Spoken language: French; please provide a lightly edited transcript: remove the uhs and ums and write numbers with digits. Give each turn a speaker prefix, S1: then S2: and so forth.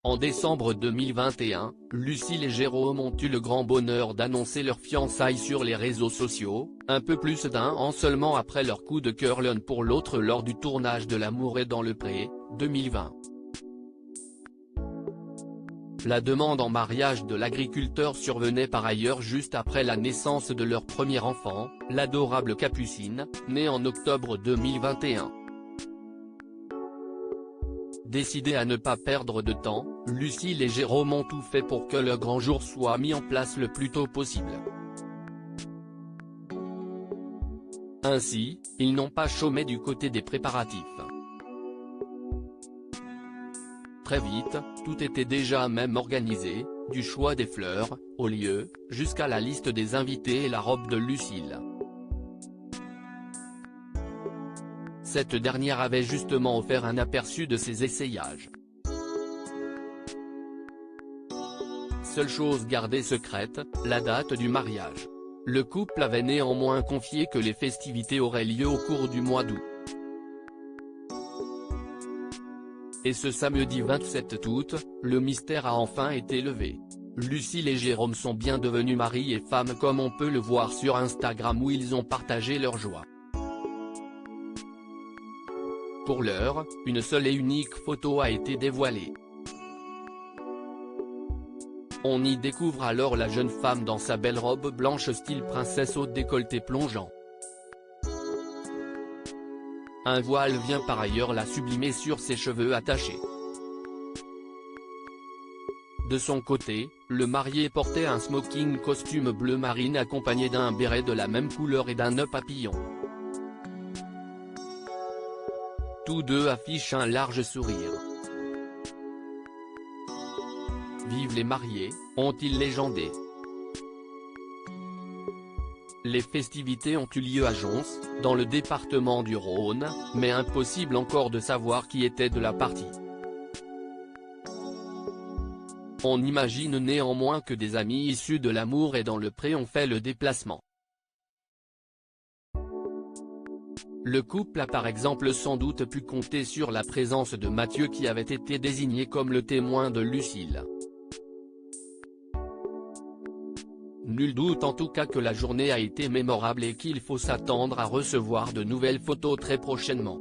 S1: En décembre 2021, Lucille et Jérôme ont eu le grand bonheur d'annoncer leur fiançailles sur les réseaux sociaux, un peu plus d'un an seulement après leur coup de cœur l'un pour l'autre lors du tournage de L'amour est dans le pré, 2020. La demande en mariage de l'agriculteur survenait par ailleurs juste après la naissance de leur premier enfant, l'adorable Capucine, née en octobre 2021. Décidés à ne pas perdre de temps, Lucille et Jérôme ont tout fait pour que le grand jour soit mis en place le plus tôt possible. Ainsi, ils n'ont pas chômé du côté des préparatifs. Très vite, tout était déjà même organisé, du choix des fleurs, au lieu, jusqu'à la liste des invités et la robe de Lucille. Cette dernière avait justement offert un aperçu de ses essayages. Seule chose gardée secrète, la date du mariage. Le couple avait néanmoins confié que les festivités auraient lieu au cours du mois d'août. Et ce samedi 27 août, le mystère a enfin été levé. Lucille et Jérôme sont bien devenus mari et femme comme on peut le voir sur Instagram où ils ont partagé leur joie. Pour l'heure, une seule et unique photo a été dévoilée. On y découvre alors la jeune femme dans sa belle robe blanche style princesse au décolleté plongeant. Un voile vient par ailleurs la sublimer sur ses cheveux attachés. De son côté, le marié portait un smoking costume bleu marine accompagné d'un béret de la même couleur et d'un nœud papillon. Tous deux affichent un large sourire. Vive les mariés, ont-ils légendé. Les festivités ont eu lieu à Jons, dans le département du Rhône, mais impossible encore de savoir qui était de la partie. On imagine néanmoins que des amis issus de L'amour est dans le pré ont fait le déplacement. Le couple a par exemple sans doute pu compter sur la présence de Mathieu qui avait été désigné comme le témoin de Lucille. Nul doute en tout cas que la journée a été mémorable et qu'il faut s'attendre à recevoir de nouvelles photos très prochainement.